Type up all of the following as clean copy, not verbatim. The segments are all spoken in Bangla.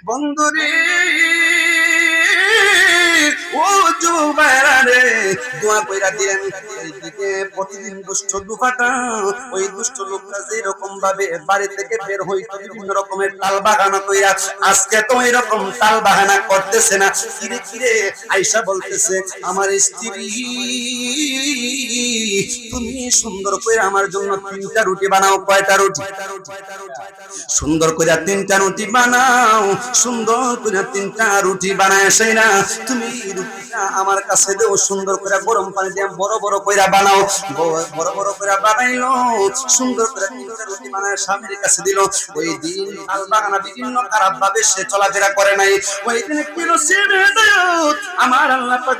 বন্ধুরে ও যুবকেরা রে, দোয়া কইরা দিলেন। এইদিকে প্রতিদিন দুষ্ট দুপাটা ওই দুষ্ট লোকটা যেরকম ভাবে বাড়ি থেকে বের হইতো বিভিন্ন রকমের তাল বাহানা কইরা, আজকে তো এরকম তাল বাহানা করতেছে না। কিরে কিরে আয়েশা বলতেছে, আমার স্ত্রী তুমি সুন্দর করে আমার জন্য 3টা রুটি বানাও। কয়টা রুটি? সুন্দর করে 3টা রুটি বানাও। সুন্দর করে 3টা রুটি বানায় সেই না তুমি রুটিটা আমার কাছে দেও। সুন্দর করে গরম পানি দিয়ে বড় বড় করে বানাও। বড় বড় করে বানাইলো, সুন্দর করে 3টা রুটি বানায় স্বামীর কাছে দিল। ওই দিন আল বাগানা বিভিন্ন খারাপ ভাবে সে চলাফেরা করে নাই। ওই দিন কি নসিব হেদায়েত আমার আল্লাহ পাক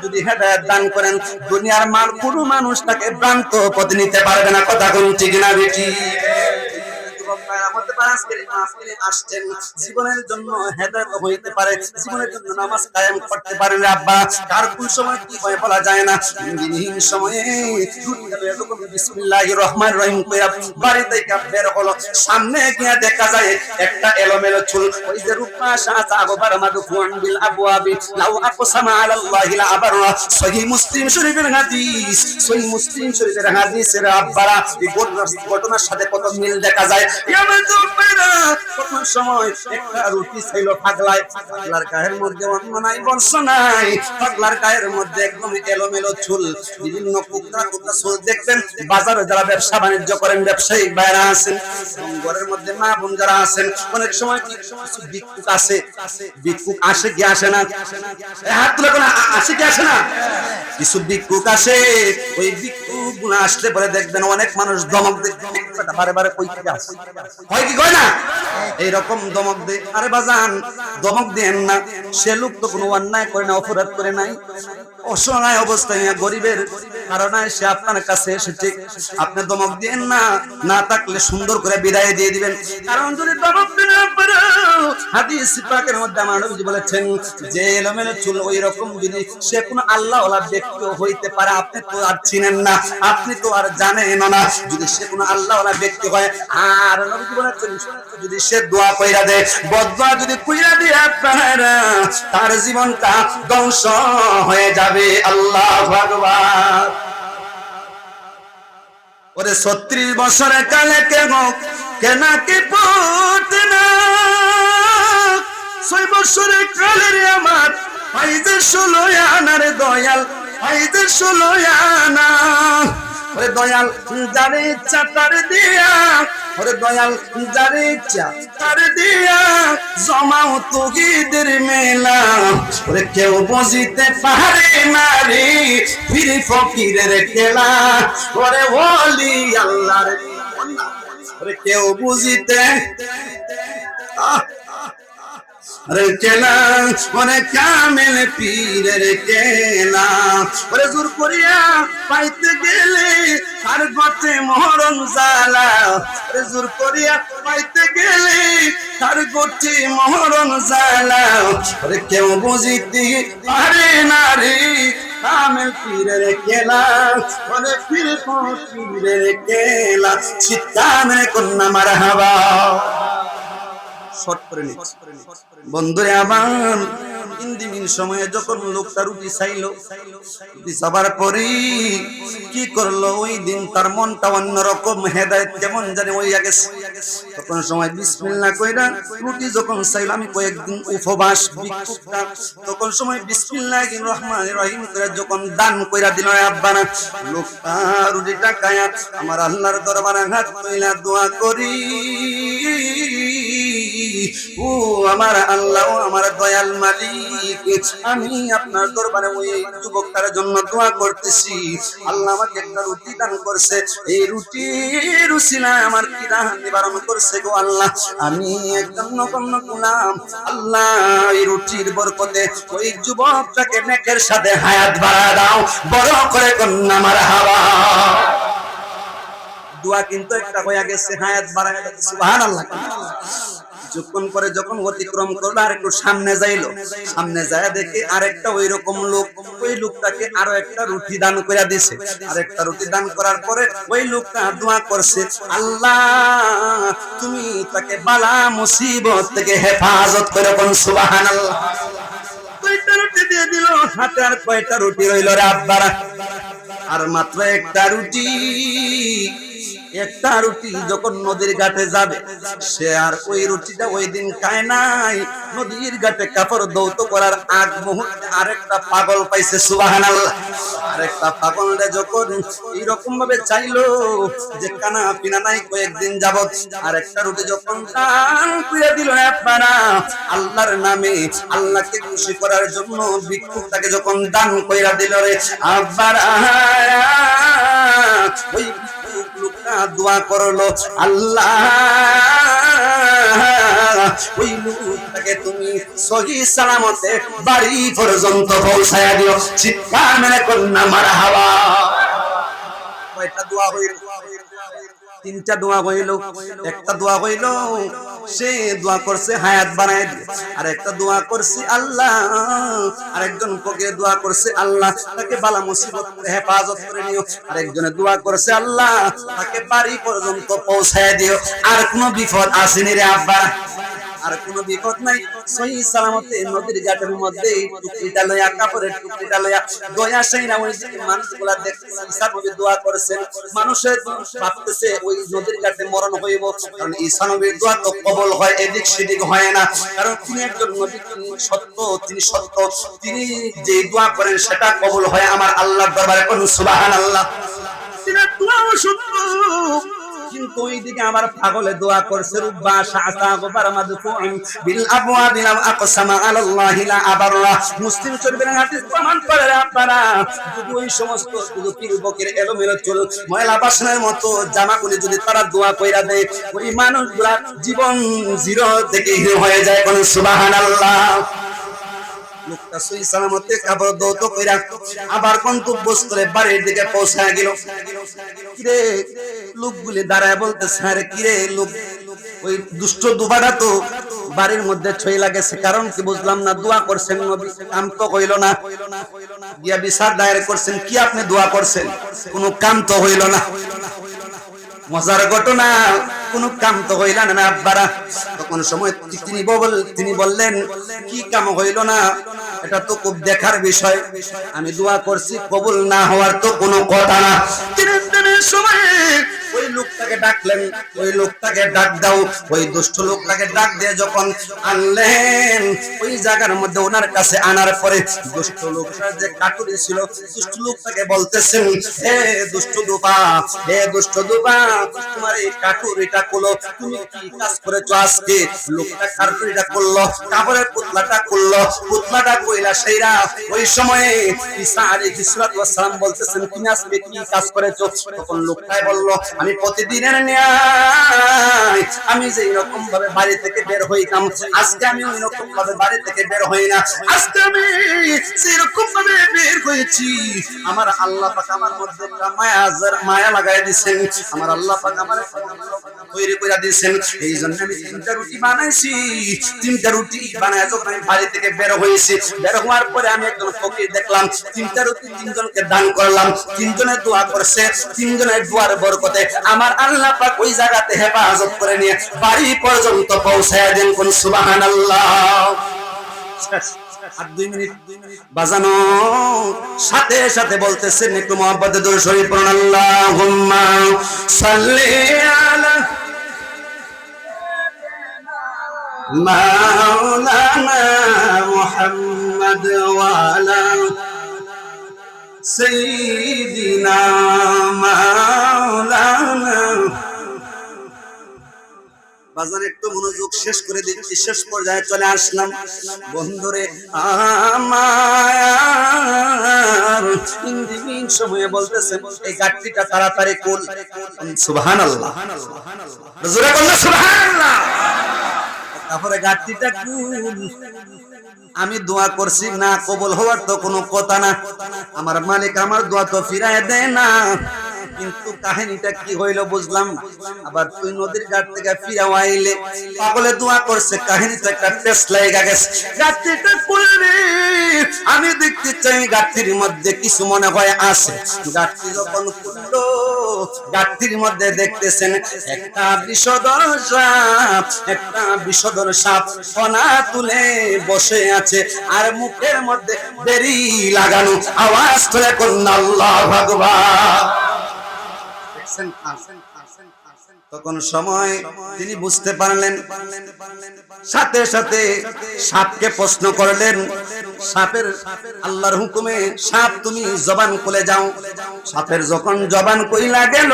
যদি হেদায়েত দান করেন, দুনিয়ার মান কোনো মানুষ তাকে ভ্রান্ত পথে নিতে পারবে না। কথা কোন ঠিক না বেটি? আসছেন জীবনের জন্য হেদায়েত হইতে পারে, জীবনের জন্য নামাজ কায়েম করতে পারেন আব্বা। কার কোন সময় কি হয় বলা যায় না। দিনহীন সময়ে এরকম বিসমিল্লাহির রহমানির রহিম কইরা বাড়ি থেকে বের হলো, সামনে গিয়ে দেখা যায় একটা এলোমেলো চুল। ওই যে রূপা শাহ আববার মাদফুন বিল আবওয়াবি লাউ আকসামা আলাল্লাহি লা আবারা। সহিহ মুসলিম শরীফের হাদিস, সহিহ মুসলিম শরীফের হাদিসের আব্বারা এই ঘটনার সাথে কত মিল দেখা যায়। প্রথম সময় একটা রুটি ছিল পাগলায়, পাগলার গায়ের মধ্যে অন্য নাই বর্ষ নাই, পাগলার গায়ের মধ্যে একদম এলোমেলো চুল, বিভিন্ন কুকড়া কুকড়া চুল। দেখবেন বাজারে যারা ব্যবসা বাণিজ্য করেন, ব্যবসায়িক বাইরা আছেন, ঘরের মধ্যে মা বোন যারা আছেন, অনেক সময় ভিক্ষুক আসে, ভিক্ষুক আসে কি আসে না? হাত তুলে কোন আসে কি আসে না? কিছু ভিক্ষুক আসে, ওই ভিক্ষুক গুলো আসলে পরে দেখবেন অনেক মানুষ ধমক দেয়, বারে বারে কই থেকে আসে, হয় কি কয় না? এইরকম ধমক দেয়। আরে বাজান, ধমক দেন না, সে লোক তো কোনো অন্যায় করে না, অপরাধ করে নাই, অসহায় অবস্থায় গরিবের কারণে সে আপনার কাছে এসেছে। আপনি ধমক দেন না, না থাকলে সুন্দর করে বিদায় দিয়ে দিবেন। কারণ যদি ধমক দেন, হাদিস পাকের মধ্যে আমার নবী বলেছেন যে এলোমেলো চুল ওই রকম যদি সে কোনো আল্লাহ ওয়ালা ব্যক্তি হইতে পারে, আপনি তো আর চিনেন না, আপনি তো আর জানেন না। যদি সে কোনো আল্লাহ ওয়ালা ব্যক্তি হয়, আর নবী বলেছেন যদি সে দোয়া কইরা দেয়, বদদোয়া যদি কইরা দিয়ে আপনারা তার জীবনটা ধ্বংস হয়ে যাবে। আল্লাহু আকবার। ওরে 36 বছরের কালে কেন কি পড়তে না, 6 বছরের কালে রে আমার ফাইজের 16 আনার দয়াল, ফাইজের 16 আনা। ওরে দয়াল যারে ইচ্ছা তার দিয়া, ওরে দয়াল যারে ইচ্ছা তার দিয়া জমাও তৌহিদের মেলা। ওরে কেউ বুঝিতে পারে না রে পীর ফকিরের খেলা। ওরে ওলি আল্লাহর ওরে কেউ বুঝিতে আরে কেলা, ওরে কামেল পীরের কেলা। ওরে জোর করিয়া পাইতে গেলে তার গতে মরণ জ্বালা। ওরে জোর করিয়া পাইতে গেলে তার গতে মরণ জ্বালা। ওরে কেউ বুঝিতে পারে না রে কামেল পীরের কেলা। ওরে পীর ফকিরের কেলা। চিত্তামে কন্যা মারহাবা। শর্ট করে নিচ্ছি বন্ধুরে আমার। দিন সময়ে যখন লোকটা রুটি চাইলো, রুটি চাবার পরে কি করলো, ওই দিন তার মনটা অন্যরকম, হেদায়েত কেমন জানি হইয়া গেছে। তখন সময় বিসমিল্লাহ কইরা রুটি যখন চাইলো, আমি কয়েকদিন উপবাস ভিক্ষুকটা, তখন সময় বিসমিল্লাহির রহমানির রহিম করে যখন দান কইরা দিল আব্বানা, লোকটা রুটিটা খায়া আমার আল্লাহর দরবারে হাত তুইলা দোয়া করি, ও আমার আল্লাহ, আমার দয়াল মালিক, আমি আপনার দরবারে ওই যুবকটার জন্য দোয়া করতেছি। আল্লাহ আমাকে একটা রুটি দান করছে, এই রুটির উসিলায় আমার কিরাহ নিবারণ করছে গো আল্লাহ। আমি একদম নগণ্য গোলাম, আল্লাহ এই রুটির বরকতে ওই যুবকটাকে নেকের সাথে হায়াত বাড়া দাও, বড় করে কন্যা মারহাবা। দোয়া কিন্তু একটা হয়ে গেছে, হায়াত বাড়া গেছে। সুবহানাল্লাহ। কিছুক্ষণ পরে যখন অতিক্রম করলো আর একটু সামনে যাইলো, সামনে যায় দেখে আরেকটা ওই রকম লোক, ওই লোকটাকে আরো একটা রুটি দান করে দিছে। আর একটা রুটি দান করার পরে ওই লোকটা দোয়া করছে, আল্লাহ তুমি তাকে বালা মুসিবত থেকে হেফাজত করে, কোন সুবহানাল্লাহ। কয়টা রুটি দিয়ে দিল হাতে, আর কয়টা রুটি রইল রে আব্বারা? আর মাত্র একটা রুটি। একটা রুটি যখন নদীর ঘাটে যাবে, সে আর ওই রুটিটা ওই দিন খায় নাই। নদীর ঘাটে কাপড় দৌত করার আগ মুহূর্তে আরেকটা পাগল পাইছে, সুবহানাল্লাহ। আরেকটা পাগলটা যখন এইরকম ভাবে চাইলো যে কানা পিনা নাই কয়েকদিন যাবত, আরেকটা রুটি যখন দান করে দিল আপনারা আল্লাহর নামে, আল্লাহকে খুশি করার জন্য ভিক্ষুকটাকে যখন দান কইরা দিল রে আব্বারা, ওই লোকটা দোয়া করলো, আল্লাহ ওই লোকটাকে তুমি সহি সালামতে বাড়ি পর্যন্ত পৌঁছায়া দিও। চিৎকার মেরে কন্যা মারহাবা। কয়টা দোয়া হইল? তিনটা দোয়া হইল। একটা দোয়া হইল সে দোয়া করছে হায়াত বানায় দিয়ে, আর একটা দোয়া করছে আল্লাহ, আরেকজন পকে দোয়া করছে আল্লাহ তাকে বালা মুসিবত থেকে হেফাজত করে নিও, আরেকজনে দোয়া করছে আল্লাহ তাকে বাড়ি পর্যন্ত পৌঁছায় দিও। আর কোনো বিপদ আসেনি রে আব্বা, আর কোনো বিপদ নাই। সহি সালামতে নদীর ঘাটের মধ্যে টুকরিটা লইয়া, কাপড়ের টুকরিটা লইয়া দয়া সেইনা ওই যে মানুষগুলা দেখতেছে ঈসা নবী দোয়া করেছেন। মানুষের ভাবতেছে ওই নদীর ঘাটে মরণ হইব, কারণ ঈসা নবীর দোয়া তো কবুল হয়, এদিক সেদিক হয় না, কারণ তিনি একজন নবী, তিনি সত্য, তিনি সত্য, তিনি যে দোয়া করেন সেটা কবুল হয় আমার আল্লাহর দরবারে, কোন সুবহানাল্লাহ। তিনি দোয়াও সত্য, কিন্তু ওইদিকে আমার পাগলে দোয়া করছে রুব্বা শাআতা গবার মাদফুন বিল আবওয়াবি লাম আকসামা আলাল্লাহি লা আবাররা। মুসলিম শরীফের হাদিস প্রমাণ করে আপনারা যদি ওই সমস্ত যুবকের এলোমেলো চুল ময়লা বাসনের মতো জামাগুলি যদি তারা দোয়া কইরা দেয়, ওই মানুষগুলা জীবন জিরো থেকে হিরো হয়ে যায়, কোন সুবহানাল্লাহ। লোকটা সহি সালামতে কাপড় দৌত কইরা আবার গন্তব্যস্থলে বাড়ির দিকে পৌঁছায় গেল। কিরে লোকগুলি দাঁড়ায় বলতেছে, আরে কিরে লোক, ওই দুষ্ট দুবাটা তো বাড়ির মধ্যে ছই লাগেছে, কারণ কি বুঝলাম না। দোয়া করছেন নবী, কাম তো হইল না, গিয়া বিচার দায়ের করছেন, কি আপনি দোয়া করছেন, কোনো কাম তো হইল না। মজার ঘটনা, কোনো কাম তো হইল না আব্বারা। তখন সময় তিনি বললেন, কি কাম হইল না, এটা তো খুব দেখার বিষয়, আমি দোয়া করছি কবুল না হওয়ার তো কোনো কথা না। সময় ওই লোকটাকে ডাকলেন, ওই লোকটাকে ডাক দাও। ওই দুষ্ট লোকটাকে ডাক দিয়ে যখন আনলেন ওই জায়গার মধ্যে, ওনার কাছে আনার পরে দুষ্ট লোকটার যে কাটুরি ছিল, দুষ্ট লোকটাকে বলতেছেন, হে দুষ্ট দুপা, হে দুষ্ট দুপা, তোমার এই কাটুরিটা করলো, তুমি কি কাজ করেছো আজকে? লোকটা কাটুরিটা করলো, কাপড়ের পুতলাটা করলো, পুতলাটা কইলা সেইরা। ওই সময়ে ঈসা আলাইহিস সালাম বলতেছেন, তুমি আজকে কি কাজ করেছো? তখন লোকটাই বলল, আমি প্রতিদিনের ন্যায় আমি যে এরকম ভাবে বাড়ি থেকে বের হইতাম, আজকে আমি ওই রকম ভাবে বাড়ি থেকে বের হই না। আজকে আমি সেরকম ভাবে বের হয়েছি, আমার আল্লাহ পাক আমার মধ্যে মায়া লাগাই দিয়েছেন, আমার আল্লাহ পাক আমার তৈরি করে দিয়েছেন। এই জন্য আমি তিনটা রুটি বানাইছি। তিনটা রুটি বানায় যখন আমি বাড়ি থেকে বের হয়েছি, বের হওয়ার পরে আমি একজন ফকির দেখলাম, তিনটা রুটি তিনজনকে দান করলাম, তিনজনে দোয়া করছে, তিনজনের দোয়ার বরকতে আমার আল্লাহ পাক ওই জায়গাতে হেফাজত করে নিয়ে বাড়ি পর্যন্ত পৌঁছায় দেন, কোন সুবহানাল্লাহ। আর 2 মিনিট বাজানো সাথে সাথে বলতেছেন, একটু মুহাব্বতে দরুদ শরীফ পড়ুন, আল্লাহুম্মা সাল্লি আলা মাওলানা মুহাম্মদ ওয়া আলা সাইয়্যিদিনা মাওলানা। বাজার একটু মনোযোগ, শেষ করে দিচ্ছি, শেষ পর্যায়ে চলে আসলাম। বন্ধুরে আমার ইন্দিবিন সময়ে বলতেছেন, এই গাট্টিটা তাড়াতাড়ি কুল, সুবহানাল্লাহ, জোরে বলুন সুবহানাল্লাহ। তারপরে গাট্টিটা কুল, আমি দোয়া করছি না কবুল হওয়ার তো কোনো কথা না, আমার মালিক আমার দোয়া তো ফিরায় দেয় না। কিন্তু কাহিনীটা কি হইলো বুঝলাম। আবার তুই নদীর ঘাট থেকে ফিরে আইলে পাগলে দোয়া করছে, কাহিনীটা একটা পেস লাগা গেছে। গাছটা খুলবি, আমি দেখতে চাই গাছটির মধ্যে কিছু মনে হয় আছে। গাছটি যখন খুললো, গাছটির মধ্যে দেখতেছেন একটা বিষধর সাপ, একটা বিষধর সাপ ফনা তুলে বসে আছে, আর মুখের মধ্যে বেরি লাগানো। আওয়াজ করে কন্যা আল্লাহু আকবার। তখন সময় তিনি বুঝতে পারলেন, সাথে সাথে সাপকে প্রশ্ন করলেন, সাপের আল্লাহর হুকুমে সাপ তুমি জবান খুলে যাও। সাপের যখন জবান কইলা গেল,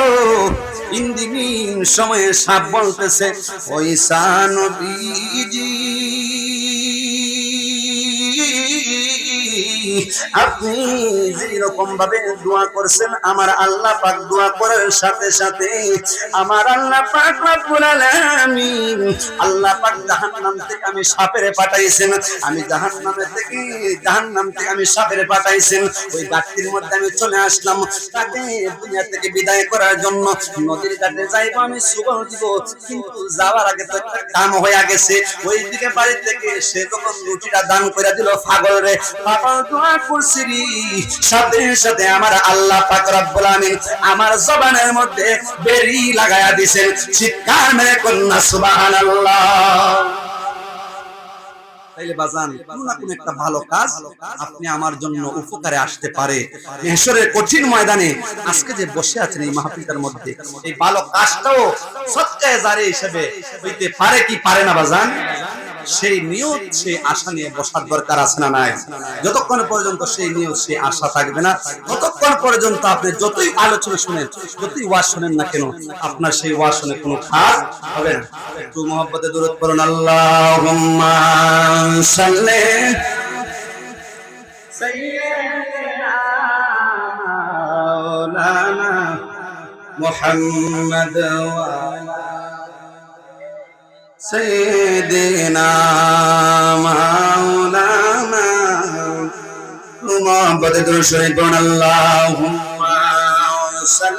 ইন্দিমিন সময়ে সাপ বলতেছে, ওই নবীজি আপনি যেরকম ভাবে দোয়া করছেন, আমার আল্লাহ পাক দোয়া করার সাথে সাথে আমার আল্লাহ পাক রব্বুল আলামিন, আল্লাহ পাক জাহান্নাম থেকে আমি সাপের পাঠাইছেন, আমি জাহান্নাম থেকে আমি সাপের পাঠাইছেন। ওই গাছটির মধ্যে আমি চলে আসলাম তাকে দুনিয়া থেকে বিদায় করার জন্য। নদীর ঘাটে যাইবো, আমি সুবহ দিব, কিন্তু যাওয়ার আগে তো একটা কাম হয়ে গেছে। ওই দিকে বাড়ি থেকে সে যখন রুটিটা দান করে দিল পাগল রে, পাগল দোয়া করছি, সাথে সাথে আমার আল্লাহ পাক রব্বুল আলামিন আমার জবানের মধ্যে বেরি লাগায়া দিয়েছেন। চিৎকার মেরে কন্যা সুবহানাল্লাহ। তাইলে বাজান, কোন না কোন একটা ভালো কাজ আপনি আমার জন্য উপকারে আসতে পারে। মেহশরের কঠিন ময়দানে আজকে যে বসে আছেন এই মাহফিলটার মধ্যে, এই ভালো কাজটাও সৎকায়ে জারি হিসেবে হইতে পারে কি পারে না বাজান? সেই নিয়ত, সেই আশা নিয়ে বসার দরকার আছে না নাই? যতক্ষণ পর্যন্ত সেই নিয়ত, সেই আশা থাকবে না, ততক্ষণ পর্যন্ত আপনি যতই আলোচনা শুনেন, যতই ওয়াজ শুনেন না কেন, আপনার সেই ওয়াজ শুনে কোনো কাজ হবে না। একটু মহব্বতে দরুদ পড়ুন, আল্লাহুম্মা সাল্লি সাইয়্যিদিনা মাওলানা মুহাম্মদ ওয়া سيدنا مولانا محمد رسول اللهم صل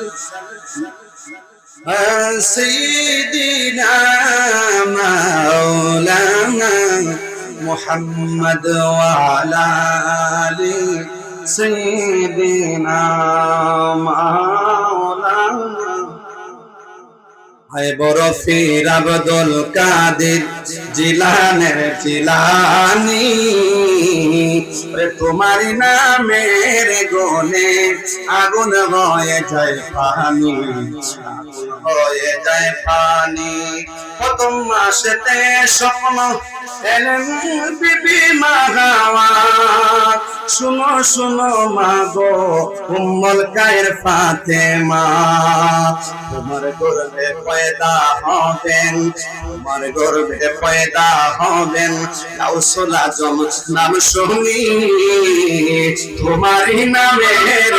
سيدنا مولانا محمد وعلى آل سيدنا مولانا বরফির আব্দুল কাদের জিলানের জিলানি, তোমার নামের গুণে আগুন হয়ে যায় পানি, হয়ে যায় পানি। প্রথম মাসেতে স্বপ্ন এলেন বিবি মা হাওয়া, শুনো শুনো মা গো উম্মুল কায়ের ফাতেমা, তোমার গর্ভে পয়দা হবেন, তোমার গর্ভে পয়দা হবেন গাউসুল আজম নাম শুনি, তোমারই নামের